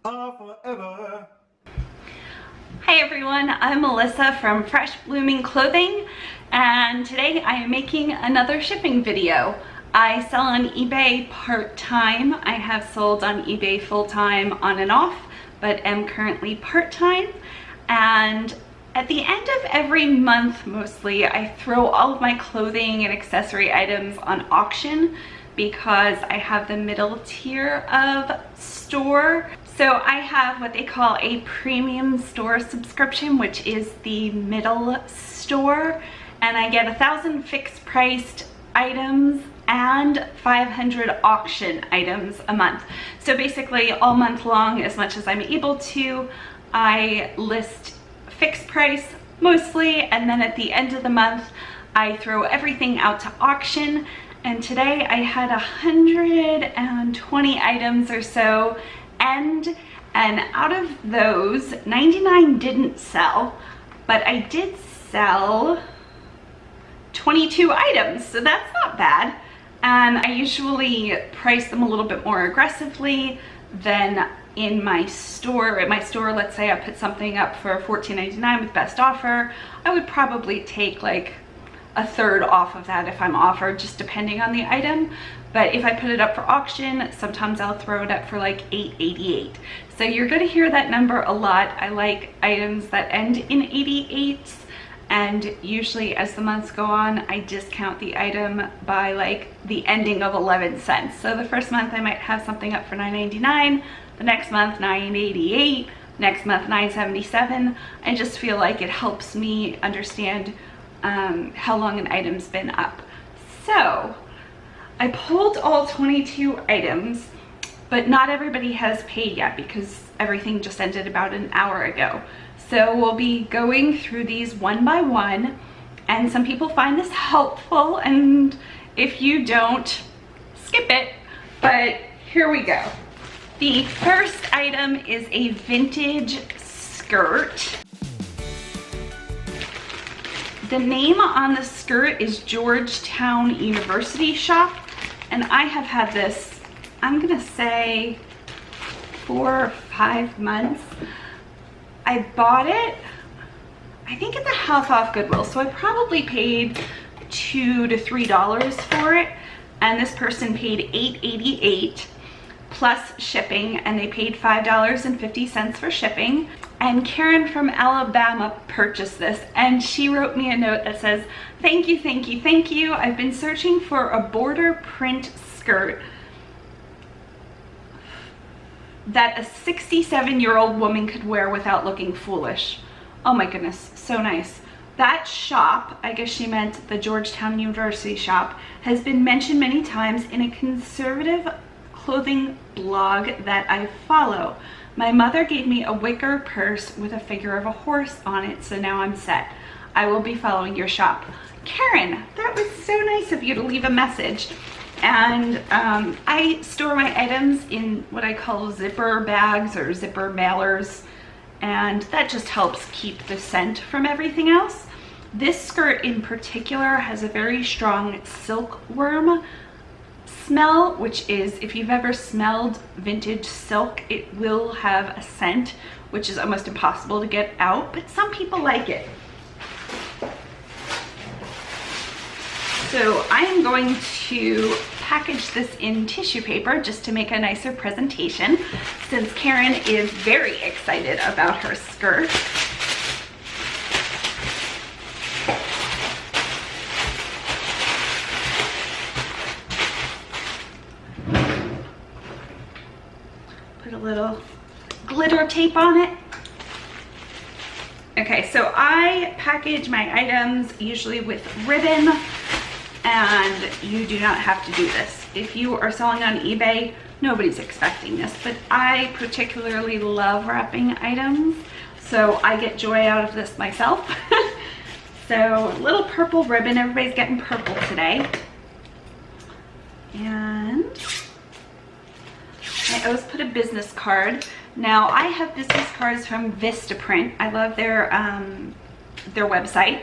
forever. Hi everyone, I'm Melissa from Fresh Blooming Clothing, and today I am making another shipping video. I sell on eBay part-time. I have sold on eBay full-time on and off, but am currently part-time. And at the end of every month, mostly, I throw all of my clothing and accessory items on auction because I have the middle tier of store. So I have what they call a premium store subscription, which is the middle store, and I get 1,000 fixed priced items and 500 auction items a month. So basically all month long, as much as I'm able to, I list fixed price mostly, and then at the end of the month I throw everything out to auction. And today I had 120 items or so, and out of those 99 didn't sell, but I did sell 22 items, so that's not bad. And I usually price them a little bit more aggressively than in my store. At my store, let's say I put something up for $14.99 with best offer, I would probably take like a third off of that if I'm offered, just depending on the item. But if I put it up for auction, sometimes I'll throw it up for like $8.88. So you're gonna hear that number a lot. I like items that end in 88s, and usually as the months go on, I discount the item by like the ending of 11 cents. So the first month I might have something up for $9.99, the next month $9.88, next month $9.77. I just feel like it helps me understand how long an item's been up. So I pulled all 22 items, but not everybody has paid yet because everything just ended about an hour ago. So we'll be going through these one by one, and some people find this helpful, and if you don't, skip it. But here we go. The first item is a vintage skirt. The name on the skirt is Georgetown University Shop, and I have had this, I'm gonna say 4 or 5 months. I bought it, I think at the half off Goodwill, so I probably paid $2 to $3 for it, and this person paid $8.88 plus shipping, and they paid $5.50 for shipping. And Karen from Alabama purchased this, and she wrote me a note that says, "Thank you, thank you, thank you. I've been searching for a border print skirt that a 67-year-old woman could wear without looking foolish." Oh my goodness, so nice. That shop, I guess she meant the Georgetown University shop, has been mentioned many times in a conservative clothing blog that I follow. My mother gave me a wicker purse with a figure of a horse on it, so now I'm set. I will be following your shop. Karen, that was so nice of you to leave a message. And I store my items in what I call zipper bags or zipper mailers, and that just helps keep the scent from everything else. This skirt in particular has a very strong silkworm smell, which is, if you've ever smelled vintage silk, it will have a scent which is almost impossible to get out, but some people like it. So I am going to package this in tissue paper just to make a nicer presentation, since Karen is very excited about her skirt. Put a little glitter tape on it. Okay, so I package my items usually with ribbon, and you do not have to do this. If you are selling on eBay, nobody's expecting this, but I particularly love wrapping items, so I get joy out of this myself. So little purple ribbon, everybody's getting purple today. And I always put a business card. Now I have business cards from Vistaprint. I love their website.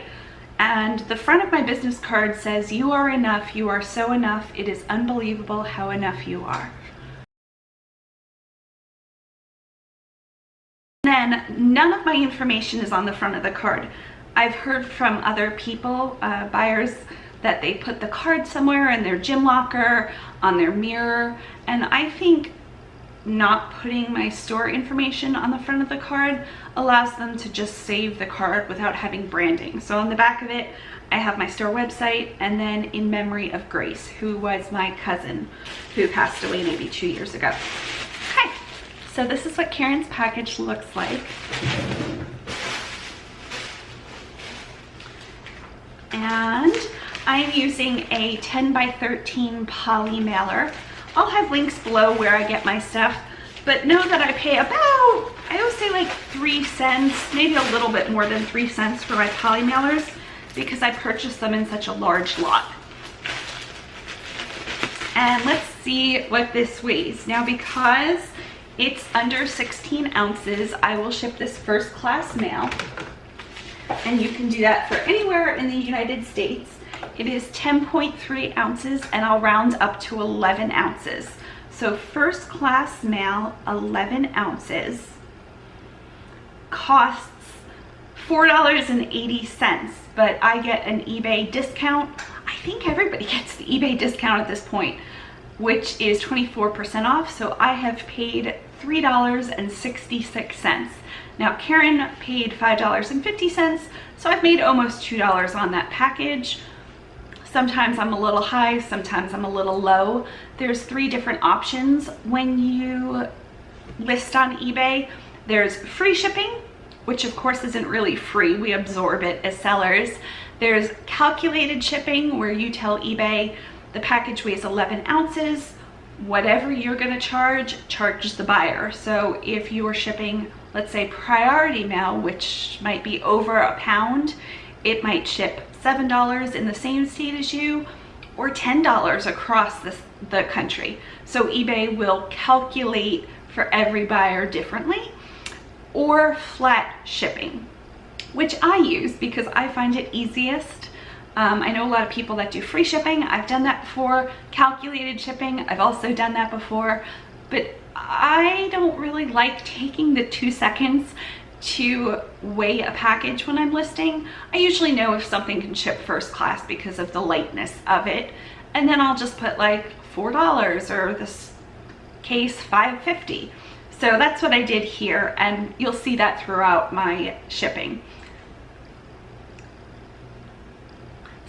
And the front of my business card says, "You are enough, you are so enough, it is unbelievable how enough you are." Then none of my information is on the front of the card. I've heard from other people, buyers, that they put the card somewhere in their gym locker, on their mirror, and I think not putting my store information on the front of the card allows them to just save the card without having branding. So on the back of it, I have my store website, and then in memory of Grace, who was my cousin who passed away maybe 2 years ago. Okay, so this is what Karen's package looks like. And I'm using a 10 by 13 poly mailer. I'll have links below where I get my stuff, but know that I pay about, I always say like 3 cents, maybe a little bit more than 3 cents for my poly mailers, because I purchased them in such a large lot. And let's see what this weighs. Now, because it's under 16 ounces, I will ship this first class mail. And you can do that for anywhere in the United States. It is 10.3 ounces, and I'll round up to 11 ounces. So first class mail, 11 ounces, costs $4.80, but I get an eBay discount. I think everybody gets the eBay discount at this point, which is 24% off. So I have paid $3.66. Now Karen paid $5.50, so I've made almost $2 on that package. Sometimes I'm a little high, sometimes I'm a little low. There's 3 different options when you list on eBay. There's free shipping, which of course isn't really free, we absorb it as sellers. There's calculated shipping, where you tell eBay the package weighs 11 ounces. Whatever you're gonna charge the buyer. So if you are shipping, let's say priority mail, which might be over £1, it might ship $7 in the same state as you, or $10 across the country. So eBay will calculate for every buyer differently. Or flat shipping, which I use because I find it easiest. I know a lot of people that do free shipping. I've done that before. Calculated shipping, I've also done that before, but I don't really like taking the 2 seconds to weigh a package when I'm listing. I usually know if something can ship first class because of the lightness of it, and then I'll just put like $4, or this case $5.50. So that's what I did here, and you'll see that throughout my shipping.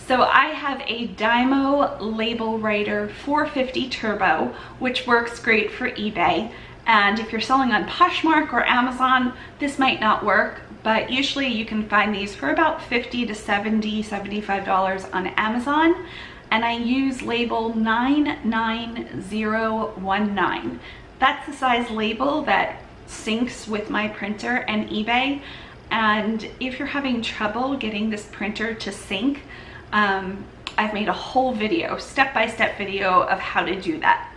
So I have a Dymo label writer 450 Turbo, which works great for eBay. And if you're selling on Poshmark or Amazon, this might not work, but usually you can find these for about $50 to $70, $75 on Amazon. And I use label 99019. That's the size label that syncs with my printer and eBay. And if you're having trouble getting this printer to sync, I've made a whole video, step-by-step video of how to do that.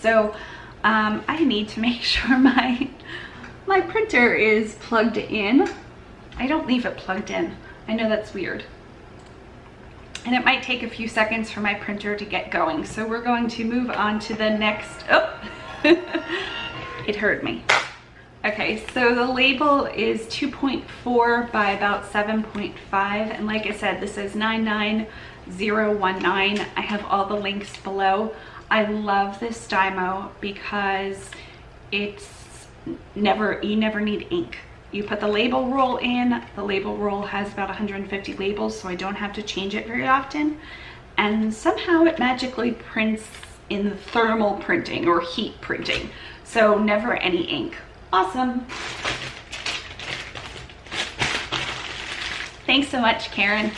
So I need to make sure my printer is plugged in. I don't leave it plugged in. I know that's weird. And it might take a few seconds for my printer to get going. So we're going to move on to the next, oh, it hurt me. Okay, so the label is 2.4 by about 7.5, and like I said, this is 99019. I have all the links below. I love this Dymo because it's you never need ink. You put the label roll in, the label roll has about 150 labels, so I don't have to change it very often, and somehow it magically prints in thermal printing or heat printing, so never any ink. Awesome. Thanks so much, Karen.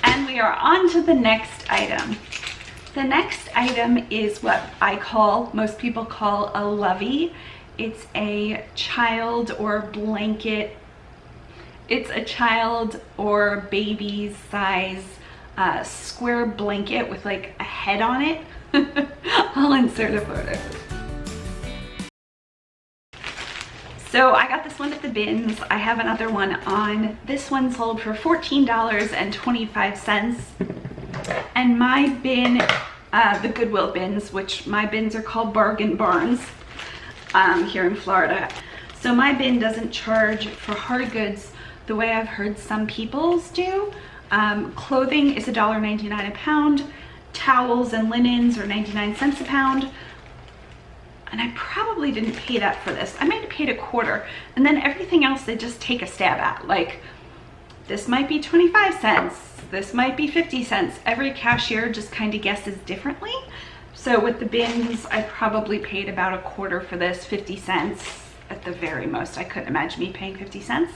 And we are on to the next item. The next item is what most people call a lovey. It's a child or blanket. It's a child or baby size square blanket with like a head on it. I'll insert a photo. So I got this one at the bins. I have another one on. This one sold for $14.25. And my bin, the Goodwill bins, which my bins are called bargain barns here in Florida. So my bin doesn't charge for hard goods the way I've heard some people's do. Clothing is $1.99 a pound. Towels and linens are 99 cents a pound. And I probably didn't pay that for this. I might have paid a quarter. And then everything else they just take a stab at. Like, this might be 25 cents. This might be 50 cents. Every cashier just kind of guesses differently. So with the bins, I probably paid about a quarter for this, 50 cents at the very most. I couldn't imagine me paying 50 cents.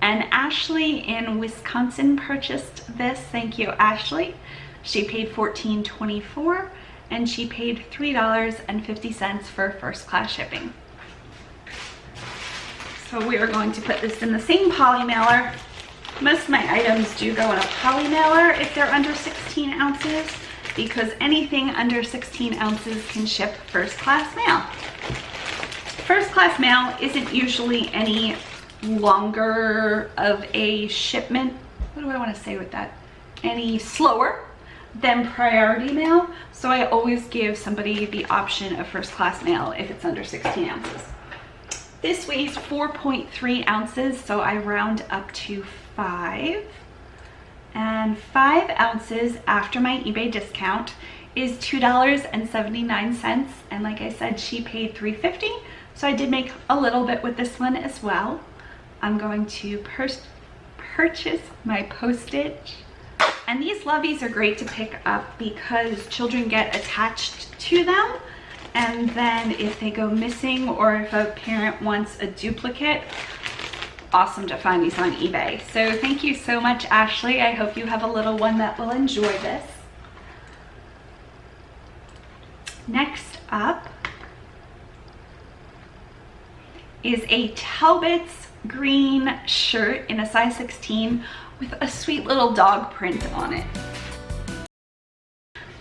And Ashley in Wisconsin purchased this. Thank you, Ashley. She paid $14.24 and she paid $3.50 for first class shipping. So we are going to put this in the same poly mailer. Most of my items do go in a poly mailer if they're under 16 ounces, because anything under 16 ounces can ship first class mail. First class mail isn't usually any longer of a shipment. What do I want to say with that? Any slower than priority mail. So I always give somebody the option of first class mail if it's under 16 ounces. This weighs 4.3 ounces, so I round up to 5. And 5 ounces after my eBay discount is $2.79. And like I said, she paid $3.50. So I did make a little bit with this one as well. I'm going to purchase my postage. And these loveys are great to pick up because children get attached to them. And then if they go missing or if a parent wants a duplicate, awesome to find these on eBay. So thank you so much, Ashley. I hope you have a little one that will enjoy this. Next up is a Talbot's green shirt in a size 16 with a sweet little dog print on it.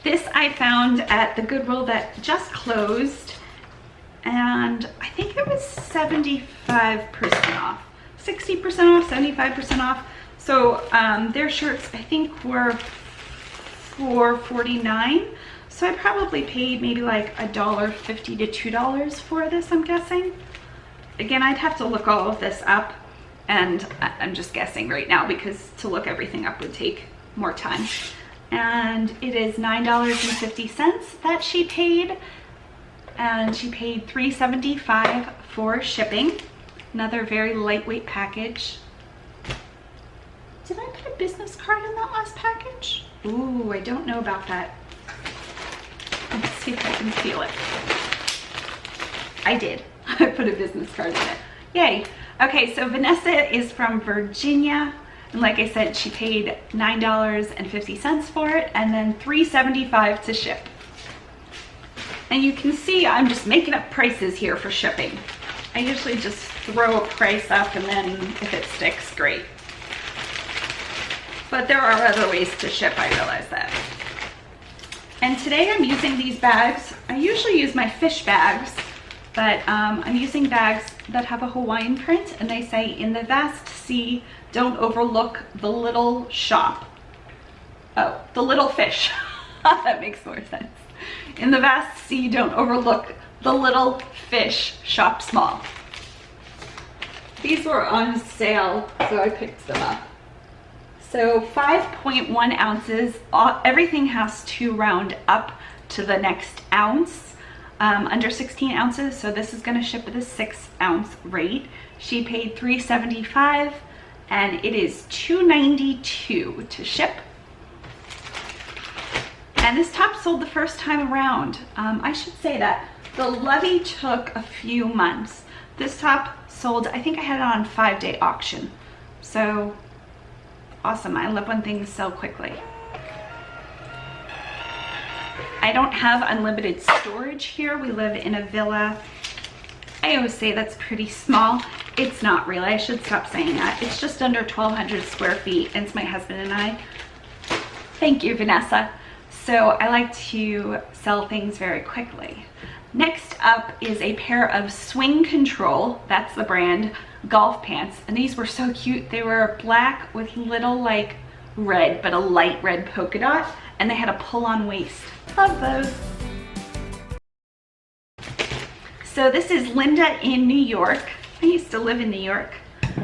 This I found at the Goodwill that just closed, and I think it was 75% off. 60% off, 75% off. So their shirts I think were $4.49. So I probably paid maybe like $1.50 to $2 for this, I'm guessing. Again, I'd have to look all of this up, and I'm just guessing right now because to look everything up would take more time. And it is $9.50 that she paid, and she paid $3.75 for shipping. Another very lightweight package. Did I put a business card in that last package? Ooh, I don't know about that. Let's see if I can feel it. I did. I put a business card in it. Yay. Okay, so Vanessa is from Virginia. And like I said, she paid $9.50 for it and then $3.75 to ship. And you can see I'm just making up prices here for shipping. I usually just throw a price up and then if it sticks, great. But there are other ways to ship, I realize that. And today I'm using these bags. I usually use my fish bags, but I'm using bags that have a Hawaiian print, and they say, "In the vast sea, don't overlook the little shop." Oh, the little fish. That makes more sense. In the vast sea, don't overlook the little fish, shop small. These were on sale, so I picked them up. So 5.1 ounces, everything has to round up to the next ounce. Under 16 ounces, so this is going to ship at a 6 ounce rate. She paid $3.75 and it is $2.92 to ship. And this top sold the first time around. I should say that the levy took a few months. This top sold, I think I had it on 5-day auction. So awesome. I love when things sell quickly. I don't have unlimited storage here. We live in a villa. I always say that's pretty small. It's not really. I should stop saying that. It's just under 1,200 square feet, and it's my husband and I. Thank you, Vanessa. So I like to sell things very quickly. Next up is a pair of Swing Control, that's the brand, golf pants. And these were so cute. They were black with little like red, but a light red polka dot, and they had a pull-on waist. Love those. So this is Linda in New York. I used to live in New York.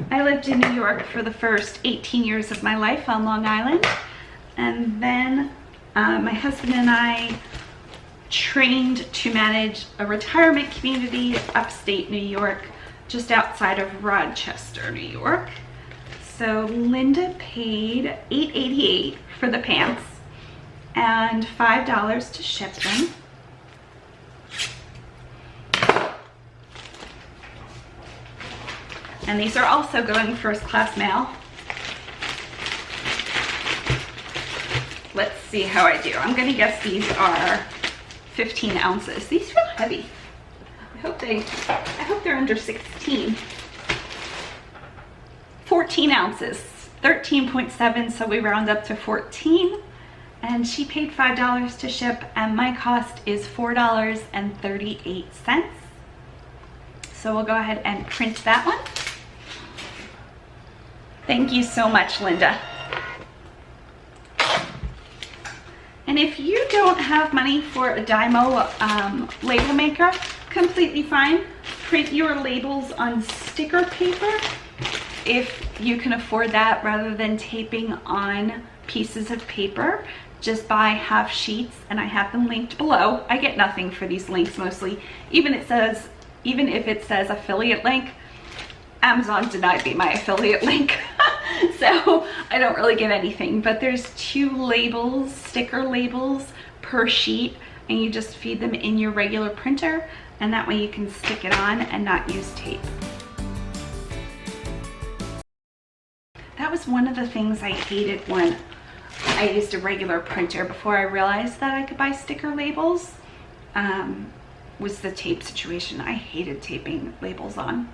I lived in New York for the first 18 years of my life on Long Island. And then my husband and I trained to manage a retirement community upstate New York, just outside of Rochester, New York. So Linda paid $8.88 for the pants and $5 to ship them. And these are also going first class mail. Let's see how I do. I'm gonna guess these are 15 ounces. These feel heavy. I hope they're under 16. 14 ounces, 13.7, so we round up to 14. And she paid $5 to ship, and my cost is $4.38. So we'll go ahead and print that one. Thank you so much, Linda. And if you don't have money for a Dymo label maker, completely fine. Print your labels on sticker paper if you can afford that, rather than taping on pieces of paper. Just buy half sheets, and I have them linked below. I get nothing for these links mostly. Even if it says affiliate link, Amazon denied me my affiliate link. So I don't really get anything, but there's 2 labels, sticker labels per sheet, and you just feed them in your regular printer, and that way you can stick it on and not use tape. That was one of the things I hated when I used a regular printer before I realized that I could buy sticker labels, was the tape situation. I hated taping labels on.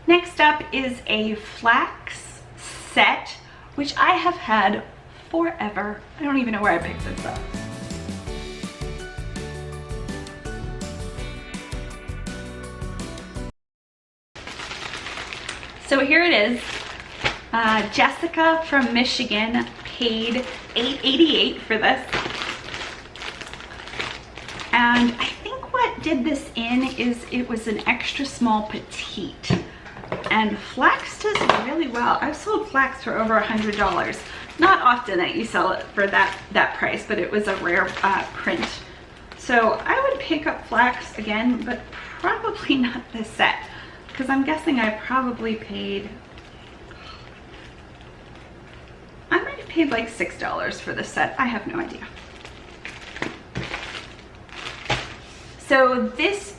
Next up is a flax set, which I have had forever. I don't even know where I picked this up. So here it is. Jessica from Michigan paid $8.88 for this. And I think what did this in is it was an extra small petite. And flax does really well. I've sold flax for over $100. Not often that you sell it for that price, but it was a rare print. So I would pick up flax again, but probably not this set, because I'm guessing I probably paid, I might have paid like $6 for this set. I have no idea. So this,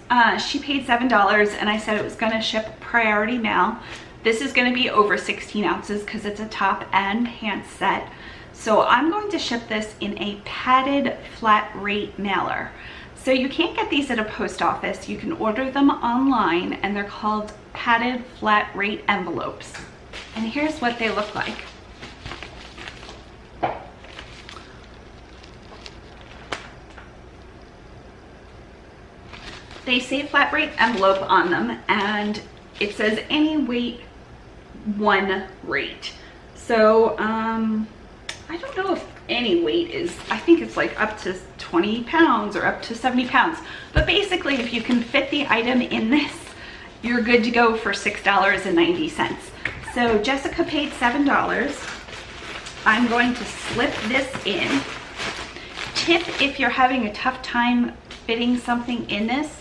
she paid $7, and I said it was gonna ship priority mail. This is gonna be over 16 ounces because it's a top and pants set. So I'm going to ship this in a padded flat rate mailer. So you can't get these at a post office. You can order them online, and they're called padded flat rate envelopes. And here's what they look like. They say flat rate envelope on them, and it says any weight, one rate. So I don't know if any weight is, I think it's like up to 20 pounds or up to 70 pounds. But basically, if you can fit the item in this, you're good to go for $6.90. So Jessica paid $7. I'm going to slip this in. Tip, if you're having a tough time fitting something in this,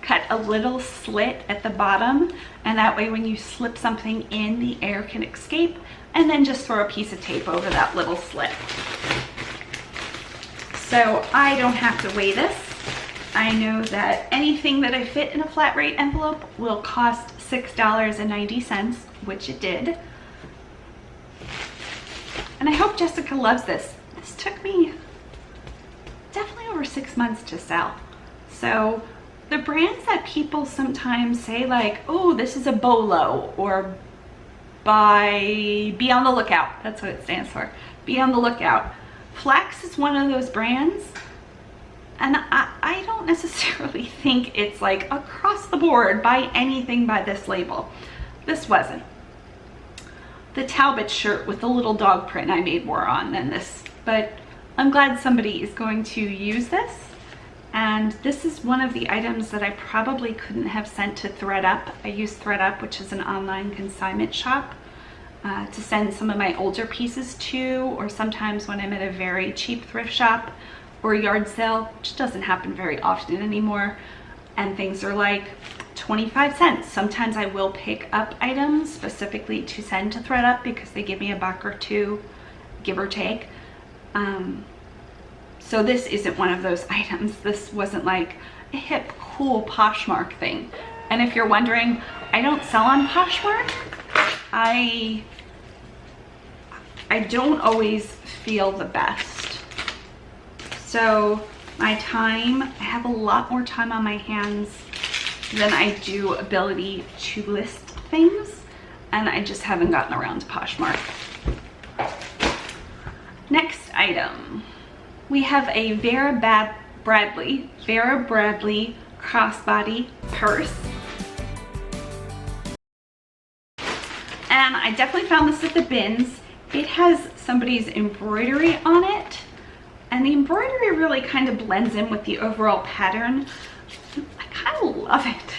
cut a little slit at the bottom, and that way when you slip something in, the air can escape, and then just throw a piece of tape over that little slit. So I don't have to weigh this. I know that anything that I fit in a flat rate envelope will cost $6.90, which it did. And I hope Jessica loves this. This took me definitely over 6 months to sell. So the brands that people sometimes say, like, oh, this is a Bolo, or be on the lookout. That's what it stands for. Be on the lookout. Flax is one of those brands, and I don't necessarily think it's like across the board, buy anything by this label. This wasn't. The Talbot shirt with the little dog print I made more on than this, but I'm glad somebody is going to use this. And this is one of the items that I probably couldn't have sent to ThreadUp. I use ThreadUp, which is an online consignment shop, to send some of my older pieces to, or sometimes when I'm at a very cheap thrift shop or yard sale, which doesn't happen very often anymore, and things are like 25 cents. Sometimes I will pick up items specifically to send to ThreadUp because they give me $1 or $2, give or take. So this isn't one of those items. This wasn't like a hip, cool Poshmark thing. And if you're wondering, I don't sell on Poshmark. I don't always feel the best. So my time, I have a lot more time on my hands than I do ability to list things, and I just haven't gotten around to Poshmark. Next item, we have a Vera Bradley crossbody purse. And I definitely found this at the bins. It has somebody's embroidery on it, and the embroidery really kind of blends in with the overall pattern. I kind of love it.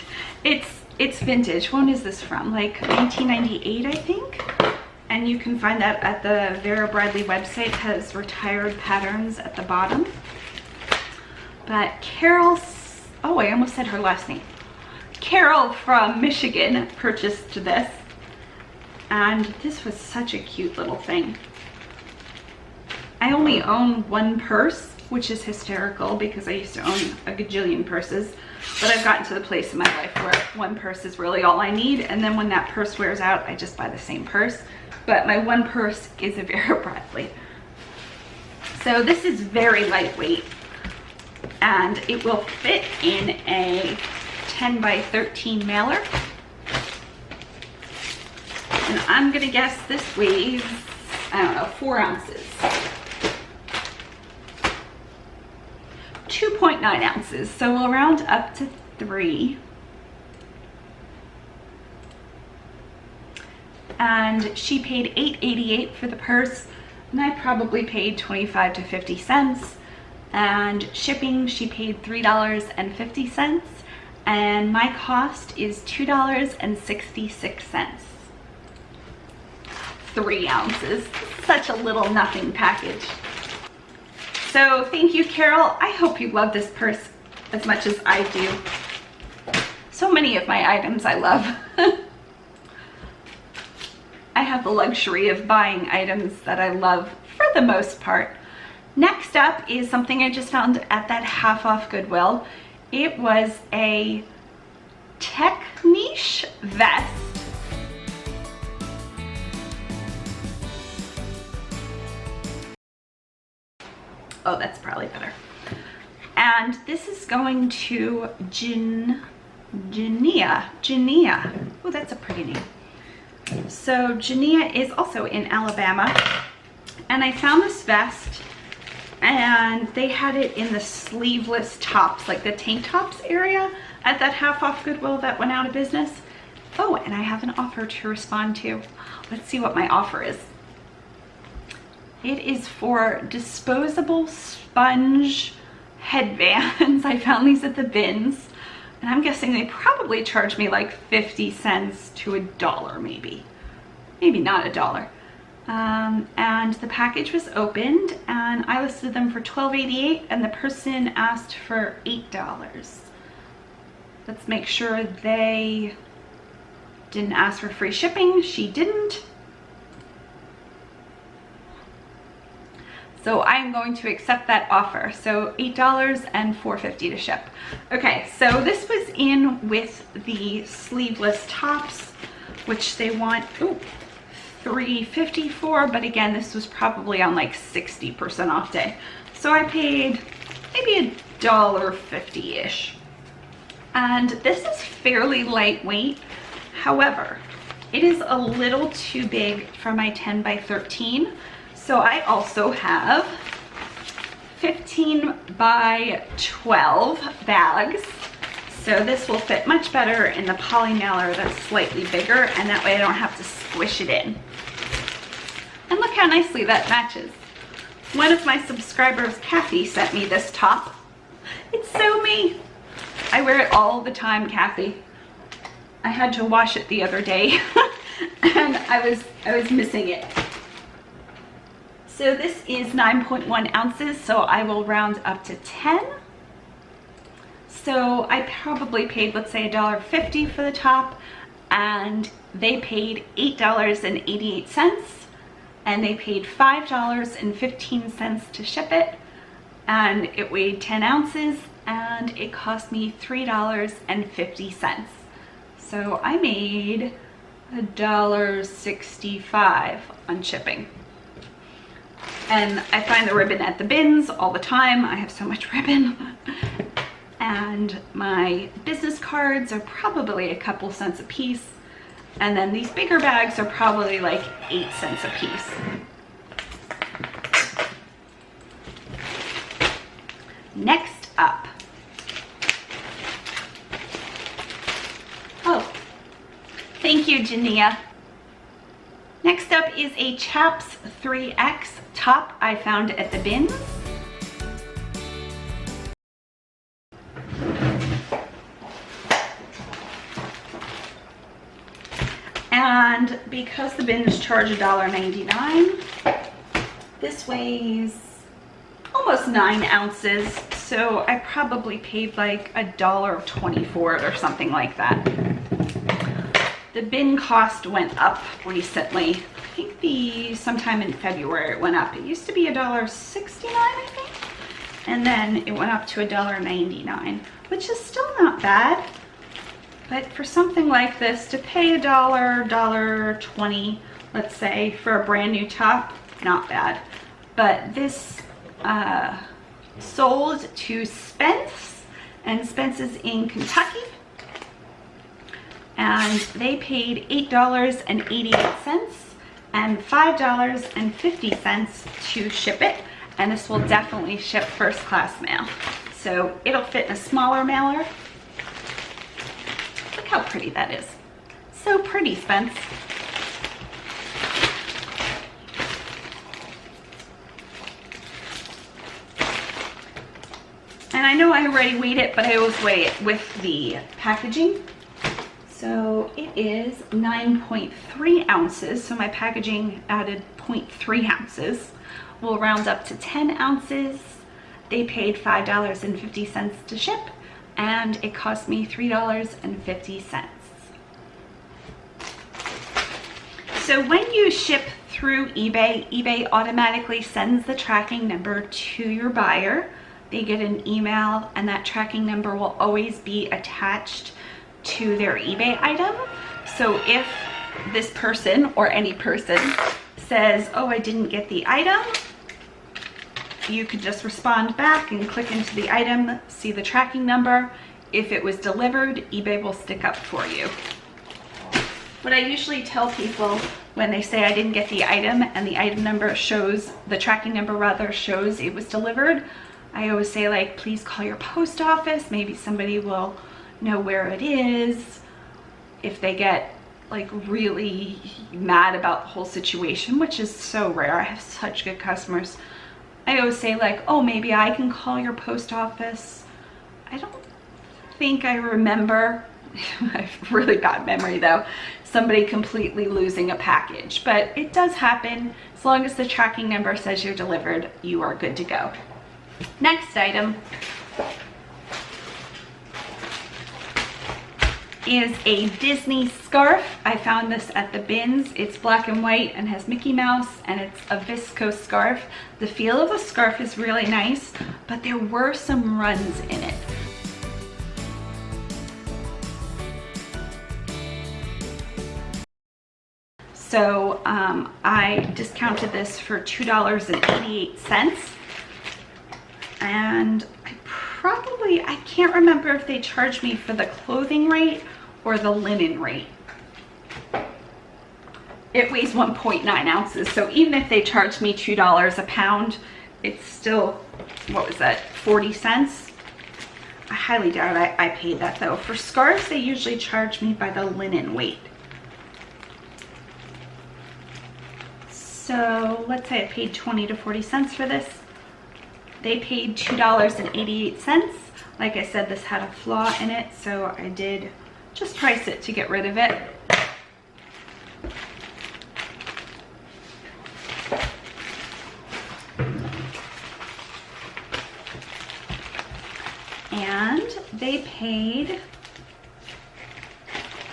It's vintage. When is this from? Like 1998, I think. And you can find that at the Vera Bradley website. It has retired patterns at the bottom. But Carol, oh, I almost said her last name. Carol from Michigan purchased this. And this was such a cute little thing. I only own one purse, which is hysterical because I used to own a gajillion purses. But I've gotten to the place in my life where one purse is really all I need. And then when that purse wears out, I just buy the same purse. But my one purse is a Vera Bradley. So this is very lightweight. And it will fit in a 10 by 13 mailer. And I'm gonna guess this weighs, I don't know, 4 ounces. 2.9 ounces, so we'll round up to 3. And she paid $8.88 for the purse, and I probably paid 25 to 50 cents. And shipping, she paid $3.50, and my cost is $2.66. 3 ounces, such a little nothing package. So thank you, Carol. I hope you love this purse as much as I do. So many of my items I love. I have the luxury of buying items that I love for the most part. Next up is something I just found at that half off Goodwill. It was a tech niche vest. Oh, that's probably better. And this is going to Jania. Oh, that's a pretty name. So Jania is also in Alabama. And I found this vest, and they had it in the sleeveless tops, like the tank tops area at that half off Goodwill that went out of business. Oh, and I have an offer to respond to. Let's see what my offer is. It is for disposable sponge headbands. I found these at the bins, and I'm guessing they probably charged me like 50 cents to $1 maybe. Maybe not $1. And the package was opened, and I listed them for $12.88, and the person asked for $8. Let's make sure they didn't ask for free shipping. She didn't. So I'm going to accept that offer. So $8 and $4.50 to ship. Okay, so this was in with the sleeveless tops, which they want, ooh, $3.50 for, but again, this was probably on like 60% off day. So I paid maybe $1.50-ish. And this is fairly lightweight. However, it is a little too big for my 10 by 13. So I also have 15 by 12 bags. So this will fit much better in the poly mailer that's slightly bigger, and that way I don't have to squish it in. And look how nicely that matches. One of my subscribers, Kathy, sent me this top. It's so me. I wear it all the time, Kathy. I had to wash it the other day and I was missing it. So this is 9.1 ounces, so I will round up to 10. So I probably paid, let's say $1.50 for the top, and they paid $8.88, and they paid $5.15 to ship it, and it weighed 10 ounces, and it cost me $3.50. So I made $1.65 on shipping. And I find the ribbon at the bins all the time. I have so much ribbon. And my business cards are probably a couple cents a piece. And then these bigger bags are probably like 8 cents a piece. Next up. Oh, thank you, Jania. Next up is a Chaps 3X top I found at the bins. And because the bins charge $1.99, this weighs almost 9 ounces. So I probably paid like $1.20 for it or something like that. The bin cost went up recently. I think sometime in February it went up. It used to be $1.69, I think. And then it went up to $1.99, which is still not bad. But for something like this, to pay $1.20, let's say, for a brand new top, not bad. But this sold to Spence, and Spence is in Kentucky. And they paid $8.88 and $5.50 to ship it. And this will definitely ship first class mail. So it'll fit in a smaller mailer. Look how pretty that is. So pretty, Spence. And I know I already weighed it, but I always weigh it with the packaging. So it is 9.3 ounces. So my packaging added 0.3 ounces. We'll round up to 10 ounces. They paid $5.50 to ship, and it cost me $3.50. So when you ship through eBay, eBay automatically sends the tracking number to your buyer. They get an email, and that tracking number will always be attached to their eBay item. So if this person or any person says, oh, I didn't get the item, you could just respond back and click into the item, see the tracking number. If it was delivered, eBay will stick up for you. What I usually tell people when they say I didn't get the item and the item number shows, the tracking number rather shows it was delivered, I always say, like, please call your post office. Maybe somebody will know where it is. If they get like really mad about the whole situation, which is so rare, I have such good customers, I always say, like, oh, maybe I can call your post office. I don't think I remember, I have really bad memory though, somebody completely losing a package, but it does happen. As long as the tracking number says you're delivered, you are good to go. Next item is a Disney scarf. I found this at the bins. It's black and white and has Mickey Mouse, and it's a viscose scarf. The feel of the scarf is really nice, but there were some runs in it. So I discounted this for $2.88, and I can't remember if they charged me for the clothing rate or the linen rate. It weighs 1.9 ounces, so even if they charged me $2 a pound, it's still, what was that, 40 cents? I highly doubt I paid that though. For scarves, they usually charge me by the linen weight. So let's say I paid 20 to 40 cents for this. They paid $2.88. Like I said, this had a flaw in it, so I did just price it to get rid of it. And they paid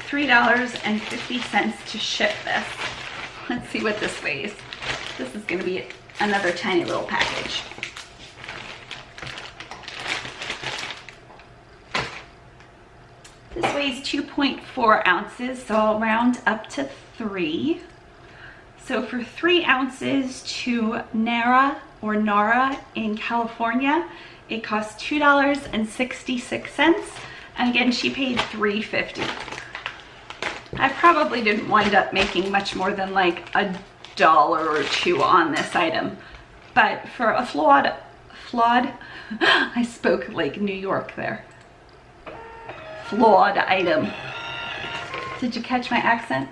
$3.50 to ship this. Let's see what this weighs. This is going to be another tiny little package. This weighs 2.4 ounces, so I'll round up to 3. So for 3 ounces to Nara in California, it costs $2.66. And again, she paid $3.50. I probably didn't wind up making much more than like $1 or $2 on this item. But for a flawed, I spoke like New York there. Flawed item. Did you catch my accent?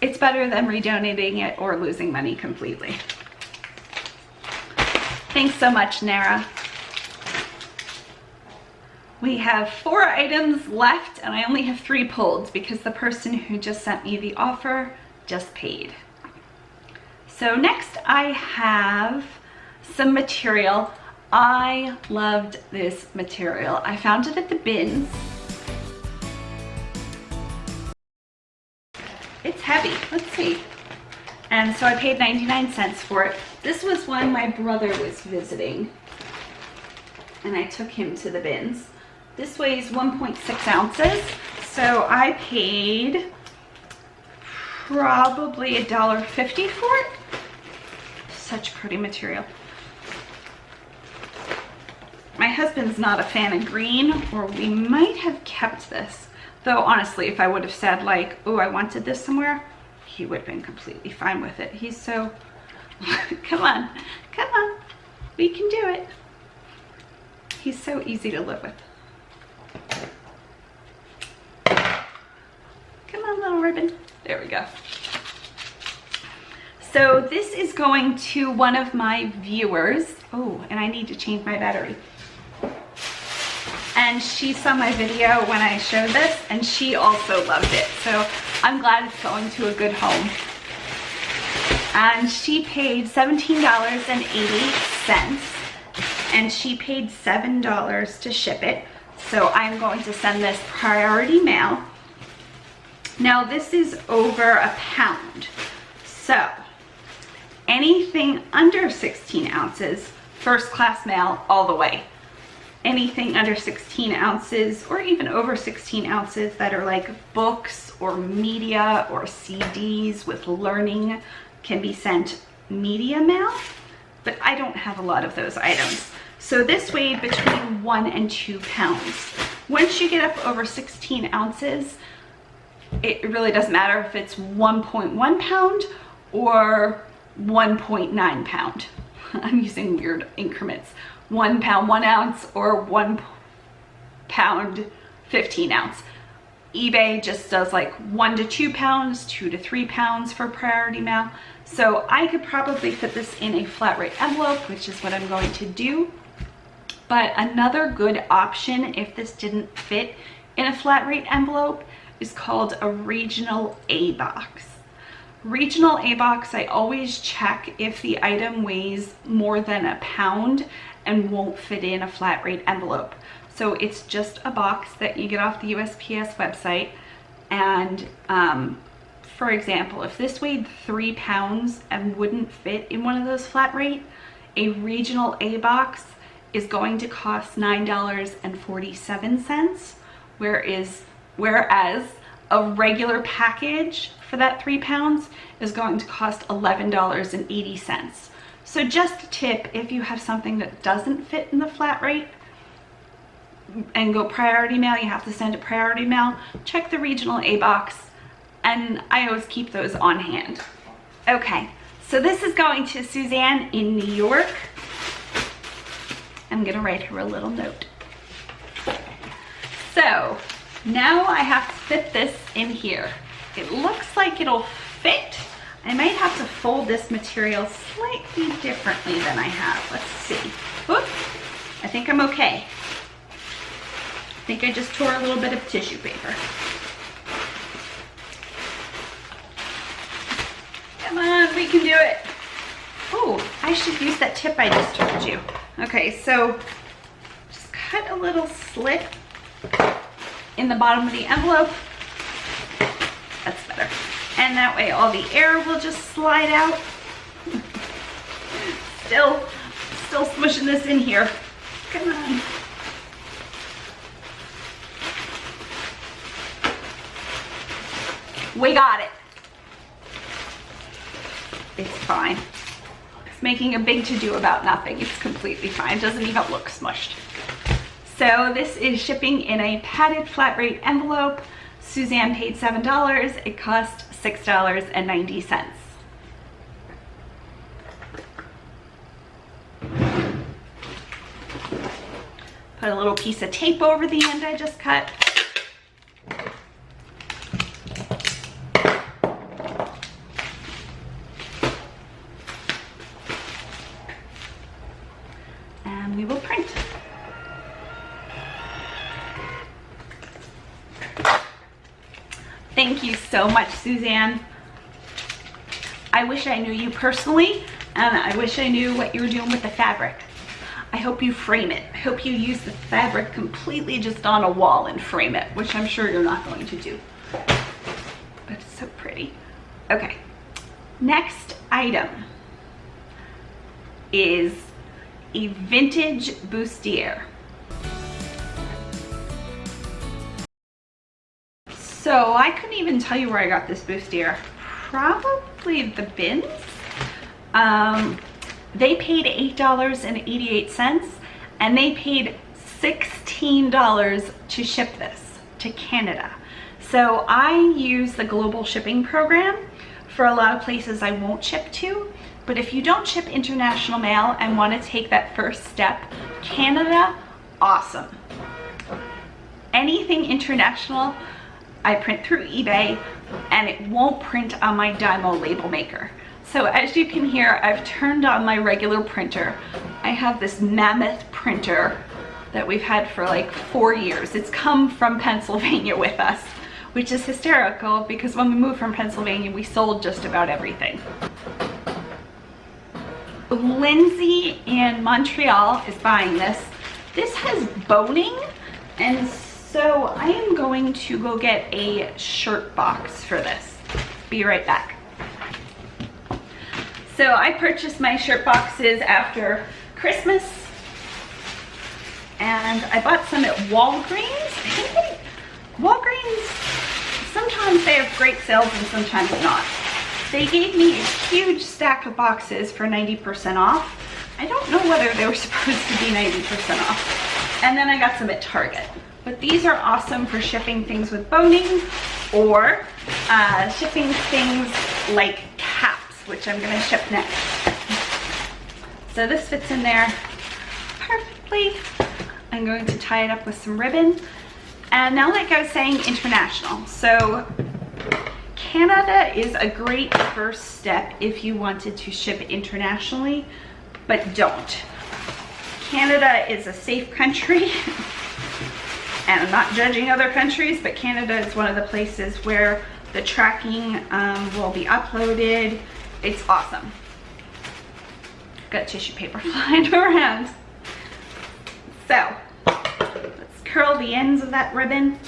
It's better than redonating it or losing money completely. Thanks so much, Nara. We have 4 items left and I only have 3 pulled because the person who just sent me the offer just paid. So next I have some material. I loved this material. I found it at the bins. It's heavy, let's see. And so I paid 99 cents for it. This was when my brother was visiting and I took him to the bins. This weighs 1.6 ounces, so I paid probably $1.50 for it. Such pretty material. My husband's not a fan of green, or we might have kept this. Though honestly, if I would have said like, oh, I wanted this somewhere, he would have been completely fine with it. He's so, come on, we can do it. He's so easy to live with. Come on, little ribbon. There we go. So this is going to one of my viewers. Oh, and I need to change my battery. And she saw my video when I showed this and she also loved it. So I'm glad it's going to a good home. And she paid $17.88 and she paid $7 to ship it. So I'm going to send this priority mail. Now this is over a pound. So anything under 16 ounces, first class mail all the way. Anything under 16 ounces or even over 16 ounces that are like books or media or CDs with learning can be sent media mail, but I don't have a lot of those items. So this weighed between 1 and 2 pounds. Once you get up over 16 ounces, it really doesn't matter if it's 1.1 pound or 1.9 pound. I'm using weird increments. 1 pound, 1 ounce, or 1 pound, 15 ounce. eBay just does like 1 to 2 pounds, 2 to 3 pounds for priority mail. So I could probably fit this in a flat rate envelope, which is what I'm going to do. But another good option if this didn't fit in a flat rate envelope is called a regional A box. Regional A box, I always check if the item weighs more than a pound and won't fit in a flat rate envelope. So it's just a box that you get off the USPS website. And for example, if this weighed 3 pounds and wouldn't fit in one of those flat rate, a regional A box is going to cost $9.47, whereas a regular package for that 3 pounds is going to cost $11.80. So just a tip, if you have something that doesn't fit in the flat rate and go priority mail, you have to send it priority mail, check the regional A box, and I always keep those on hand. Okay, so this is going to Suzanne in New York. I'm gonna write her a little note. So now I have to fit this in here. It looks like it'll fit. I might have to fold this material slightly differently than I have. Let's see. Whoop. I think I'm okay. I think I just tore a little bit of tissue paper. Come on, we can do it. Oh, I should use that tip I just told you. Okay, so just cut a little slit in the bottom of the envelope. That's better. And that way all the air will just slide out. Still smushing this in here. Come on. We got it. It's fine. It's making a big to-do about nothing. It's completely fine. It doesn't even look smushed. So this is shipping in a padded flat rate envelope. Suzanne paid $7. It cost $6.90. Put a little piece of tape over the end I just cut. And we will print. Thank you so much, Suzanne. I wish I knew you personally, and I wish I knew what you were doing with the fabric. I hope you frame it. I hope you use the fabric completely just on a wall and frame it, which I'm sure you're not going to do. But it's so pretty. Okay, next item is a vintage bustier. So I couldn't even tell you where I got this bustier. Probably the bins. They paid $8.88 and they paid $16 to ship this to Canada. So I use the global shipping program. For a lot of places I won't ship to, but if you don't ship international mail and want to take that first step, Canada, awesome. Anything international, I print through eBay and it won't print on my Dymo label maker. So as you can hear, I've turned on my regular printer. I have this mammoth printer that we've had for like 4 years. It's come from Pennsylvania with us, which is hysterical because when we moved from Pennsylvania, we sold just about everything. Lindsay in Montreal is buying this. This has boning, and so I am going to go get a shirt box for this. Be right back. So I purchased my shirt boxes after Christmas, and I bought some at Walgreens. I think Walgreens, sometimes they have great sales and sometimes not. They gave me a huge stack of boxes for 90% off. I don't know whether they were supposed to be 90% off. And then I got some at Target. But these are awesome for shipping things with boning or shipping things like caps, which I'm gonna ship next. So this fits in there perfectly. I'm going to tie it up with some ribbon. And now, like I was saying, international. So Canada is a great first step if you wanted to ship internationally, but don't. Canada is a safe country. And I'm not judging other countries, but Canada is one of the places where the tracking will be uploaded. It's awesome. Got tissue paper flying around. So, let's curl the ends of that ribbon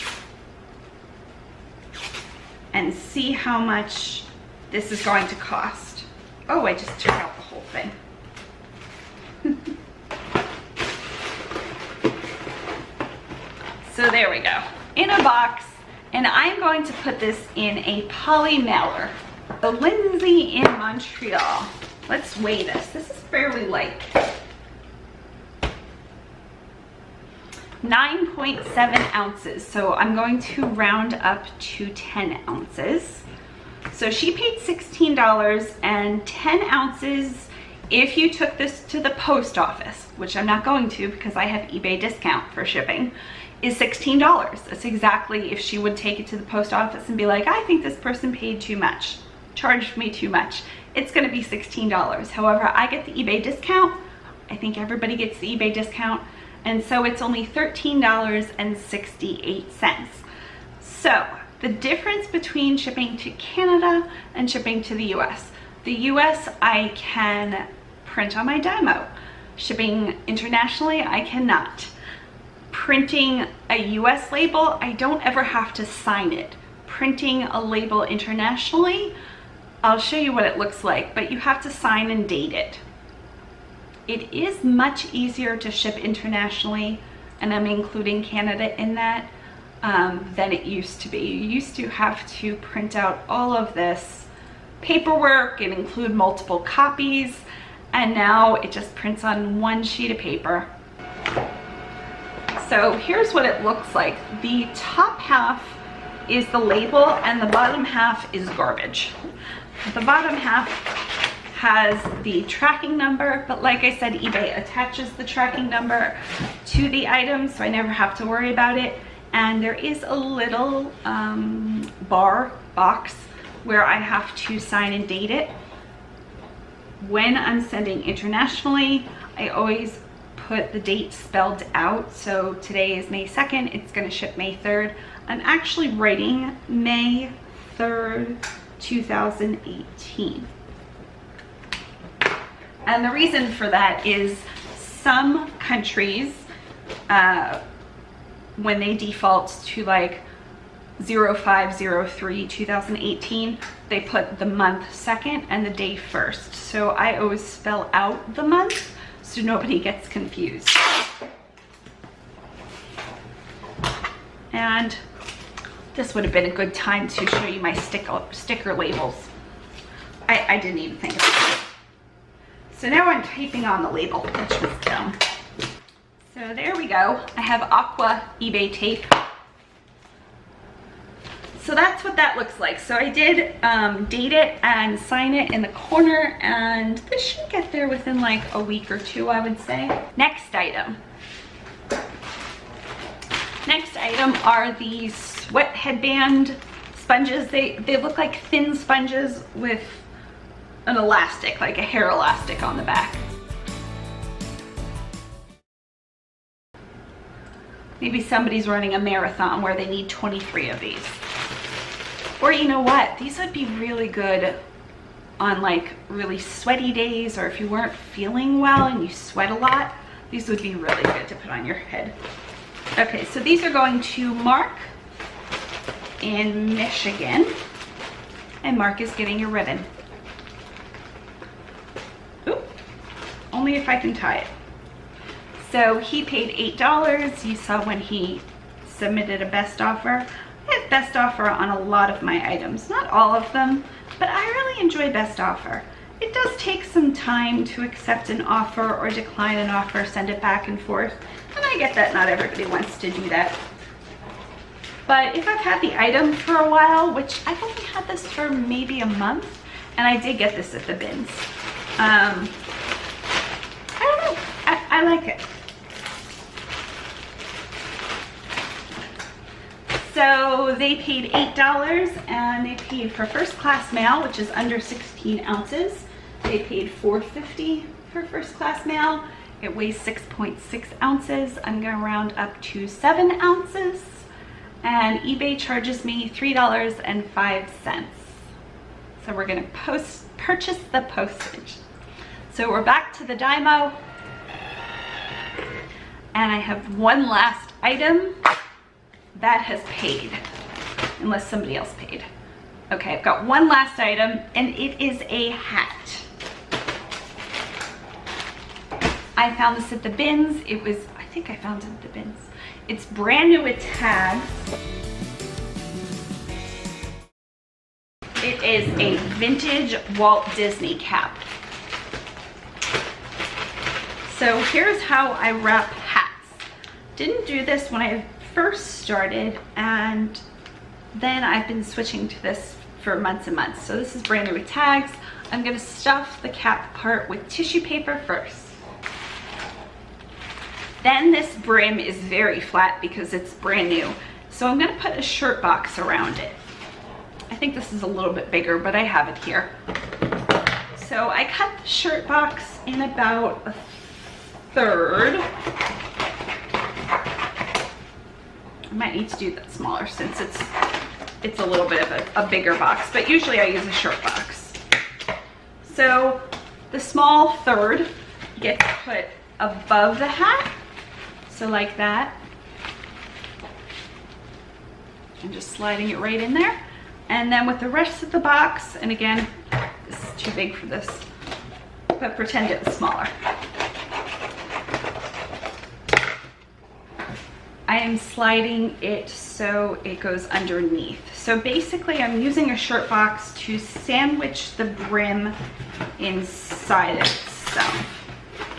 and see how much this is going to cost. Oh, I just took out the whole thing. So there we go, in a box, and I'm going to put this in a poly mailer. So Lindsay in Montreal, let's weigh this. This is fairly light. 9.7 ounces, so I'm going to round up to 10 ounces. So she paid $16, and 10 ounces, if you took this to the post office, which I'm not going to because I have eBay discount for shipping, is $16. That's exactly if she would take it to the post office and be like, I think this person paid too much, charged me too much. It's gonna be $16. However, I get the eBay discount. I think everybody gets the eBay discount. And so it's only $13.68. So the difference between shipping to Canada and shipping to the US. The US I can print on my Dymo. Shipping internationally, I cannot. Printing a US label, I don't ever have to sign it. Printing a label internationally, I'll show you what it looks like, but you have to sign and date it. It is much easier to ship internationally, and I'm including Canada in that, than it used to be. You used to have to print out all of this paperwork and include multiple copies, and now it just prints on one sheet of paper. So here's what it looks like. The top half is the label and the bottom half is garbage. The bottom half has the tracking number, but like I said, eBay attaches the tracking number to the item, so I never have to worry about it. And there is a little box where I have to sign and date it. When I'm sending internationally, I always put the date spelled out. So today is May 2nd, it's gonna ship May 3rd. I'm actually writing May 3rd, 2018. And the reason for that is some countries, when they default to like 05/03/2018, they put the month second and the day first. So I always spell out the month so nobody gets confused. And this would have been a good time to show you my sticker labels. I didn't even think about it. So now I'm typing on the label, which was dumb. So there we go. I have Aqua eBay tape. So that's what that looks like. So I did date it and sign it in the corner, and this should get there within like a week or two, I would say. Next item. Next item are these sweat headband sponges. They look like thin sponges with an elastic, like a hair elastic on the back. Maybe somebody's running a marathon where they need 23 of these. Or you know what? These would be really good on like really sweaty days, or if you weren't feeling well and you sweat a lot, these would be really good to put on your head. Okay, so these are going to Mark in Michigan, and Mark is getting your ribbon. Oop, only if I can tie it. So he paid $8. You saw when he submitted a best offer. I have best offer on a lot of my items, not all of them, but I really enjoy best offer. It does take some time to accept an offer or decline an offer, send it back and forth, and I get that not everybody wants to do that. But if I've had the item for a while, which I've only had this for maybe a month, and I did get this at the bins. I don't know, I like it. So they paid $8, and they paid for first class mail, which is under 16 ounces. They paid $4.50 for first class mail. It weighs 6.6 ounces. I'm gonna round up to 7 ounces. And eBay charges me $3.05. So we're gonna purchase the postage. So we're back to the Dymo. And I have one last item that has paid, unless somebody else paid. Okay, I've got one last item, and it is a hat. I found this at the bins. It was, I think I found it at the bins. It's brand new with tags. It is a vintage Walt Disney cap. So here's how I wrap hats. Didn't do this when I first started, and then I've been switching to this for months and months. So this is brand new with tags. I'm gonna stuff the cap part with tissue paper first. Then this brim is very flat because it's brand new. So I'm gonna put a shirt box around it. I think this is a little bit bigger, but I have it here. So I cut the shirt box in about a third. I might need to do that smaller since it's a little bit of a bigger box, but usually I use a short box. So the small third gets put above the hat, so like that. And just sliding it right in there. And then with the rest of the box, and again, this is too big for this, but pretend it was smaller. I am sliding it so it goes underneath. So basically I'm using a shirt box to sandwich the brim inside itself.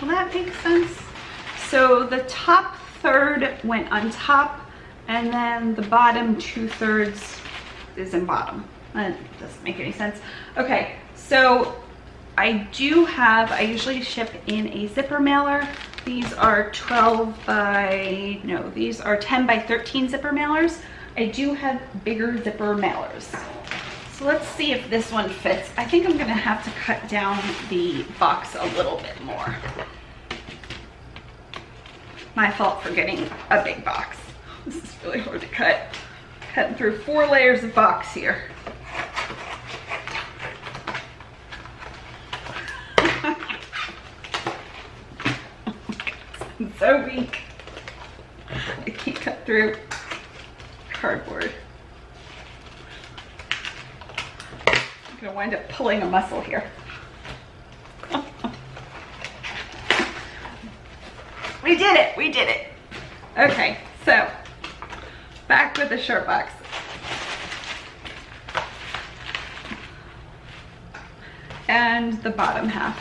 Will that make sense? So the top third went on top, and then the bottom 2/3 is in bottom. That doesn't make any sense. Okay, so I usually ship in a zipper mailer. These are 10 by 13 zipper mailers. I do have bigger zipper mailers. So let's see if this one fits. I think I'm gonna have to cut down the box a little bit more. My fault for getting a big box. This is really hard to cut. Cutting through 4 layers of box here. I'm so weak. I can't cut through cardboard. I'm gonna wind up pulling a muscle here. We did it, we did it. Okay, so back with the shirt box. And the bottom half.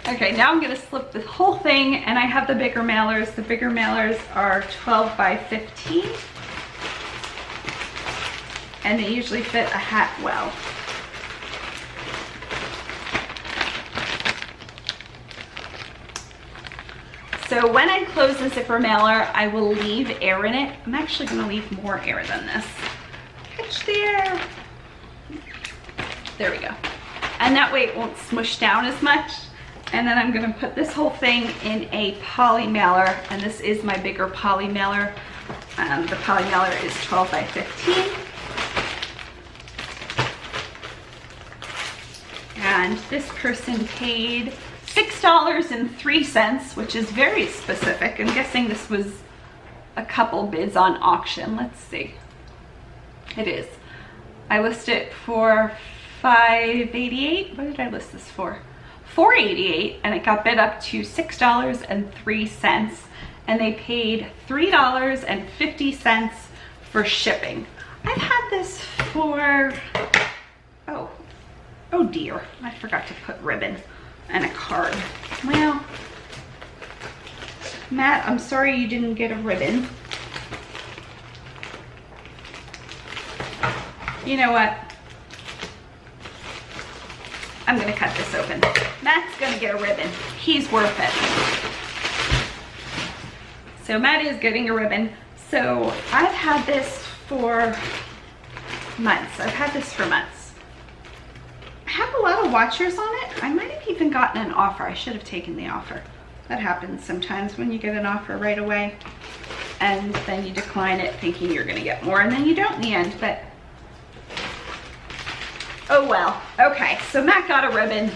Okay, now I'm gonna slip the whole thing, and I have the bigger mailers. The bigger mailers are 12 by 15. And they usually fit a hat well. So when I close the zipper mailer, I will leave air in it. I'm actually gonna leave more air than this. Catch the air. There we go. And that way it won't smush down as much. And then I'm gonna put this whole thing in a poly mailer, and this is my bigger poly mailer. The poly mailer is 12 by 15. And this person paid $6.03, which is very specific. I'm guessing this was a couple bids on auction. Let's see. It is. I listed it for $5.88. What did I list this for? $4.88, and it got bid up to $6.03, and they paid $3.50 for shipping. I've had this for, oh dear, I forgot to put ribbon and a card. Well, Matt, I'm sorry you didn't get a ribbon. You know what? I'm gonna cut this open. Matt's gonna get a ribbon. He's worth it. So Matt is getting a ribbon. So I've had this for months. I've had this for months. I have a lot of watchers on it. I might have even gotten an offer. I should have taken the offer. That happens sometimes when you get an offer right away and then you decline it thinking you're gonna get more, and then you don't in the end, but oh well. Okay, so Matt got a ribbon.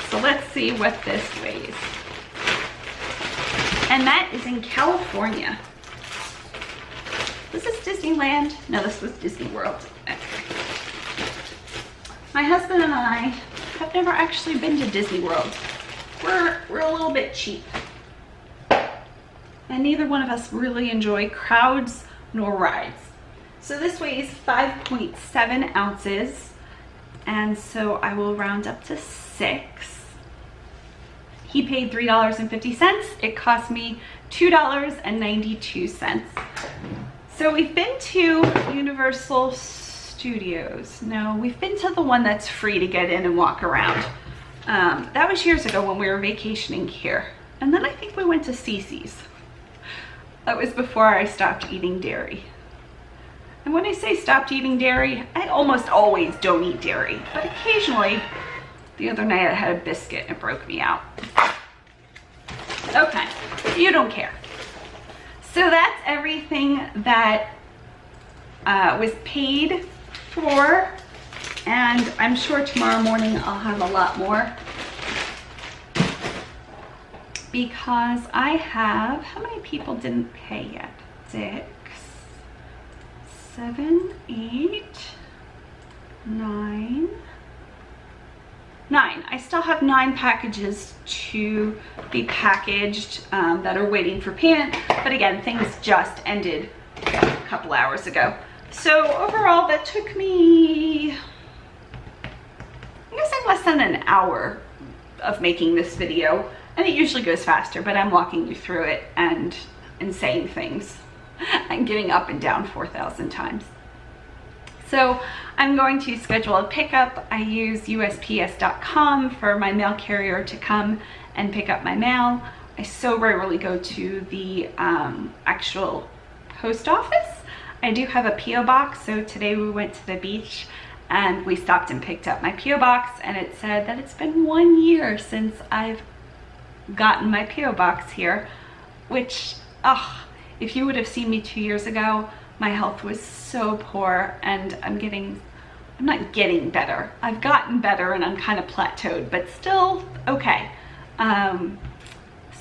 So let's see what this weighs. And Matt is in California. Was this Disneyland? No, this was Disney World. Okay. My husband and I have never actually been to Disney World. We're a little bit cheap. And neither one of us really enjoy crowds nor rides. So this weighs 5.7 ounces, and so I will round up to 6. He paid $3.50. It cost me $2.92. So we've been to Universal Studios. No, we've been to the one that's free to get in and walk around. That was years ago when we were vacationing here. And then I think we went to Cece's. That was before I stopped eating dairy. And when I say stopped eating dairy, I almost always don't eat dairy. But occasionally, the other night I had a biscuit and it broke me out. Okay, you don't care. So that's everything that was paid for, and I'm sure tomorrow morning I'll have a lot more, because I have, how many people didn't pay yet? 6, 7, 8, 9. I still have 9 packages to be packaged that are waiting for payment. But again, things just ended a couple hours ago. So overall, that took me, I'm guessing less than an hour of making this video. And it usually goes faster, but I'm walking you through it and saying things and getting up and down 4,000 times. So I'm going to schedule a pickup. I use USPS.com for my mail carrier to come and pick up my mail. I so rarely go to the actual post office. I do have a P.O. box, so today we went to the beach and we stopped and picked up my P.O. box, and it said that it's been 1 year since I've gotten my P.O. box here, which, if you would have seen me 2 years ago, my health was so poor, and I'm not getting better. I've gotten better and I'm kind of plateaued, but still okay.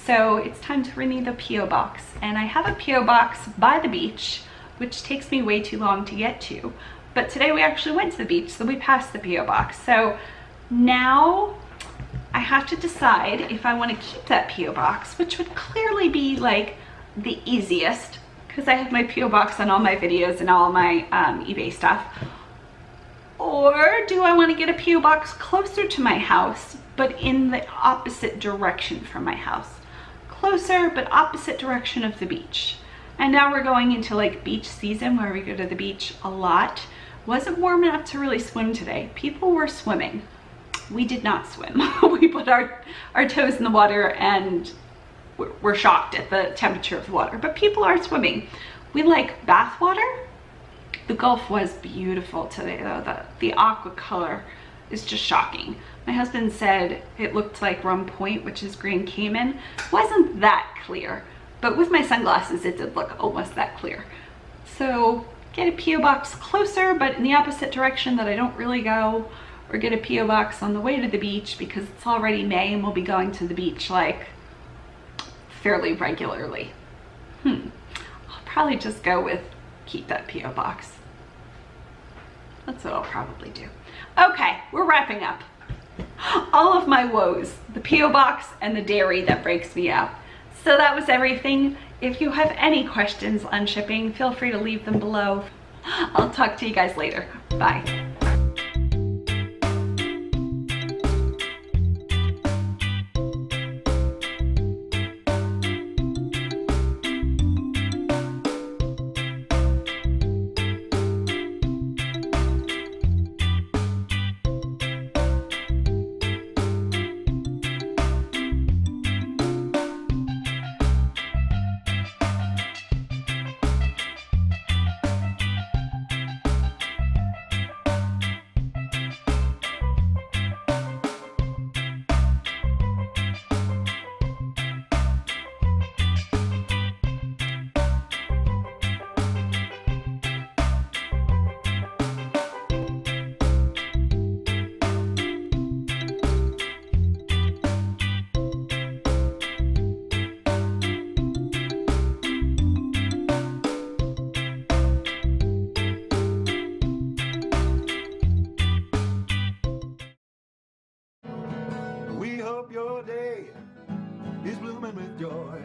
So it's time to renew the P.O. box, and I have a P.O. box by the beach, which takes me way too long to get to. But today we actually went to the beach, so we passed the P.O. box. So now I have to decide if I want to keep that P.O. box, which would clearly be like the easiest, because I have my P.O. box on all my videos and all my eBay stuff. Or do I want to get a P.O. box closer to my house, but in the opposite direction from my house? Closer, but opposite direction of the beach. And now we're going into like beach season, where we go to the beach a lot. Wasn't warm enough to really swim today. People were swimming. We did not swim. We put our toes in the water and we're shocked at the temperature of the water, but people are swimming. We like bath water. The Gulf was beautiful today though. The aqua color is just shocking. My husband said it looked like Rum Point, which is Grand Cayman. It wasn't that clear, but with my sunglasses it did look almost that clear. So get a P.O. box closer, but in the opposite direction that I don't really go, or get a P.O. box on the way to the beach, because it's already May and we'll be going to the beach like fairly regularly. I'll probably just go with keep that P.O. box. That's what I'll probably do. Okay, we're wrapping up. All of my woes, the P.O. box and the dairy that breaks me up. So that was everything. If you have any questions on shipping, feel free to leave them below. I'll talk to you guys later. Bye. We hope your day is blooming with joy.